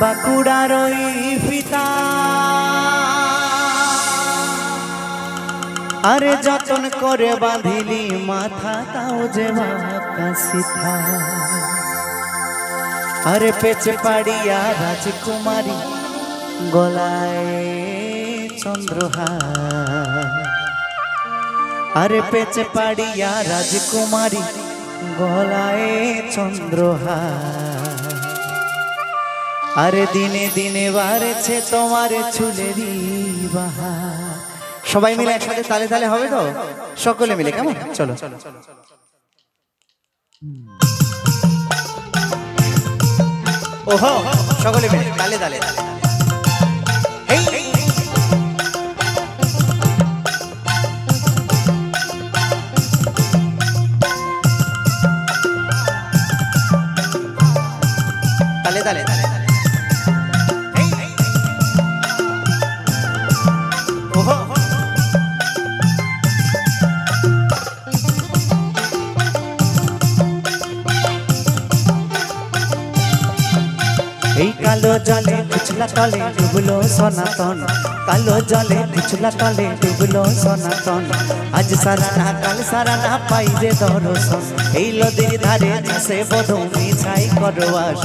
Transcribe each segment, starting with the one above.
বাঁকুড়ার ওই পিতা আরে যতন করে বাঁধিলি মাথা তাও যে বাঁকা সিথা আরে পেছে পাড়িয়া রাজকুমারী গলায় চন্দ্রহার আরে পেছে পাড়িয়া রাজকুমারী গলায় চন্দ্রহার আরে দিনে দিনে বাড়ছে তোমার চুলেরই বাহার। সবাই মিলে একসাথে তালে তালে হবে তো, সকলে মিলে, কেমন? চলো ওহো, সকলে মিলে তালে তালে তালে তালে তালে ওহো। এই কালো জলে কুচলা তলে ডুবলো সনাতন, কালো জলে কুচলা তলে ডুবলো সনাতন। আজ সারা না কাল সারা না পাই যে দর্শন, এই নদীর ধারে চাষে বধূ মিছাই করবাস,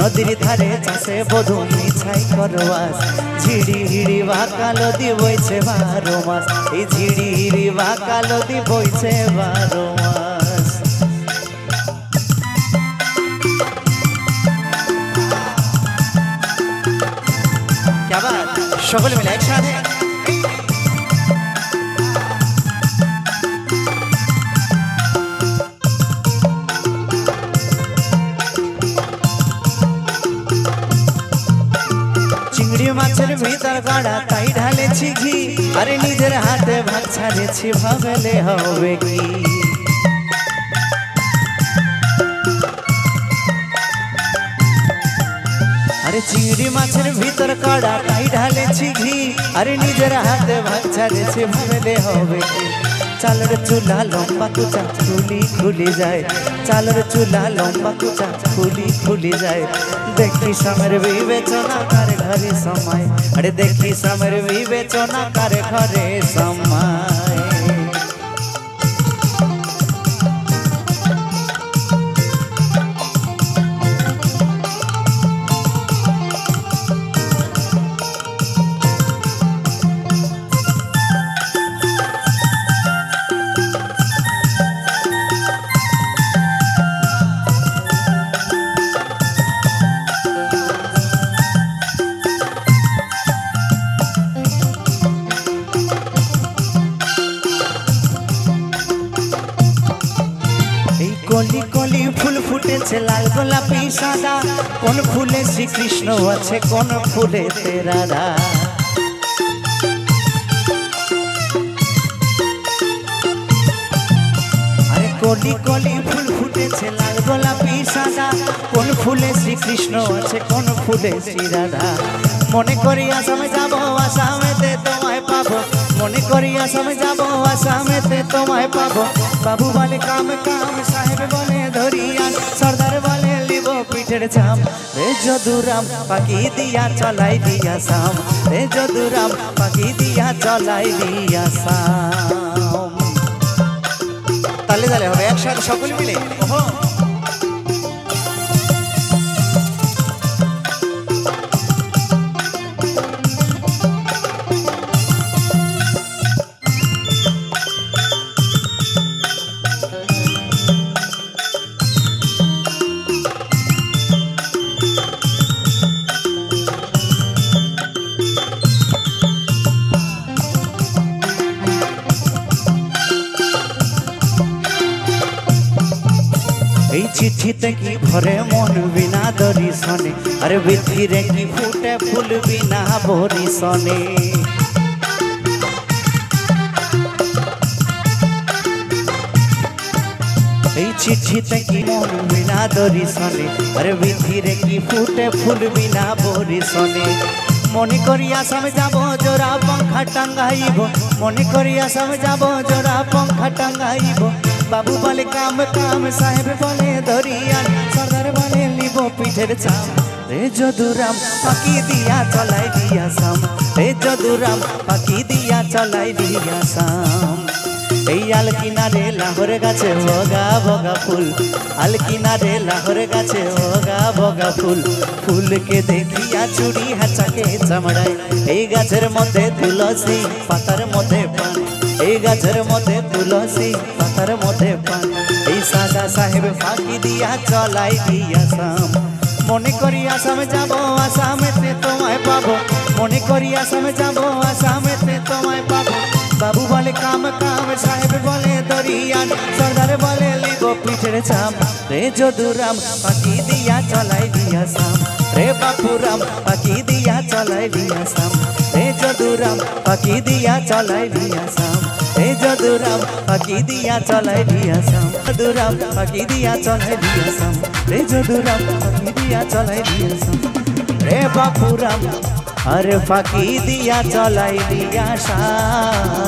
নদীর ধারে চাষে বধূ মিছাই করবাস। ঝিড়ি হিড়ি বাঁকা নদী বইছে 12 মাস, এই ঝিড়ি হিড়ি বাঁকা নদী বইছে 12 মাস। সকলে মিলে একসাথে চিংড়ি মাছের ভিতর গাড়া তাই ঢালেছি ঘি, আরে নিজের হাতে ভাত ছাড়েছি ভাবলে হবে কি। আরে চিংড়ি মাছের ভিতর কাড়া তাই ঢালেছি ঘি, আরে নিজের হাতে ভাত ছাড়েছি ভাবলে হবে কি। চালের চুলা লম্বা কুচা খুলি খুলি যায়, চালের চুলা লম্বা কুচা খুলি খুলি যায়। দেখি সামের বিবেচনা কার ঘরে সময়, আরে দেখি সামের বিবেচনা কার ঘরে সময়। কলি কলি ফুল ফুটেছে লাল গোলাপি সাদা, কোন ফুলে শ্রীকৃষ্ণ আছে কোন ফুলে রাধা। আরে কলি কলি ফুল ফুটেছে লাল গোলাপি সাদা, কোন ফুলে শ্রীকৃষ্ণ আছে কোন ফুলে শ্রী রাধা। মনে করি আসামে যাব আসামেতে তোমায় পাবো, মনে করি আসামে যাব আসামেতে তোমায় পাবো। বাবু বলে কাম কাম, সাহেব বলে ধরিয়ান, সর্দার বলে লিব পিঠের চাম। রে যদুরাম পাখি দিয়া চলাই দিয়া সাম, রে যদুরাম পাখি দিয়া চলাই দিয়া সাম। তালে তালে হবে একসাথে সকল মিলে ওহো। এই চিঠিতে কি ভরে মন বিনা দর্শনে, আরে বিধিরে কি ফুটে ফুল বিনা বরিশনে। এই চিঠিতে কি মন বিনা দর্শনে, আরে বিধিরে কি ফুটে ফুল বিনা বরিশনে। মনে করি আসামে যাব জোড়া পঙ্খা টাঙ্গাইব, মনে করি আসামে যাব জোড়া পঙ্খা টাঙ্গাইব। বাবু বলে কাম কাম, সাহেব বলে ধরিয়ান, সর্দার বলে লিব পিঠের চাম। রে যদুরাম ফাঁকি দিয়া চলাই দিয়াসাম রে যদুরাম ফাঁকি দিয়া চলাই দিয়াসাম এই আলকিনা রে লাহোর গাছে বগা বগা ফুল আলকিনা রে লাহোর গাছে বগা বগা ফুল ফুলকে দেখিয়া চুড়ি হাঁচাকে চামড়ায় এই গাছের মধ্যে তুলসী পাতার মধ্যে পান এই গাছের মধ্যে তুলসী পাতার মধ্যে পান এই সাদা সাহেব ফাঁকি দিয়া চলাই দিয়াসাম মনে করি আসামে যাব আসামেতে তোমায় পাবো মনে করি আসামে যাব আসামেতে তোমায় পাবো বাবু বলে কাম কাম সাহেব বলে দরিয়ান সর্দার বলে লিব পিঠের চাম রে যদুরাম ফাঁকি দিয়া চলাই দিয়াসাম রে বাপুরাম ফাঁকি দিয়া চলাই দিয়াসাম রে যদুরাম ফাঁকি দিয়া চলাই দিয়াসাম রে যদুরাম ফাঁকি দিয়া চলাই দিয়াসাম যদুরাম ফাঁকি দিয়া চলাই দিয়াসাম রে যদুরাম ফাঁকি দিয়া চলাই দিয়াসাম রে বাপুরাম আর ফাঁকি দিয়া চলাই দিয়াসাম।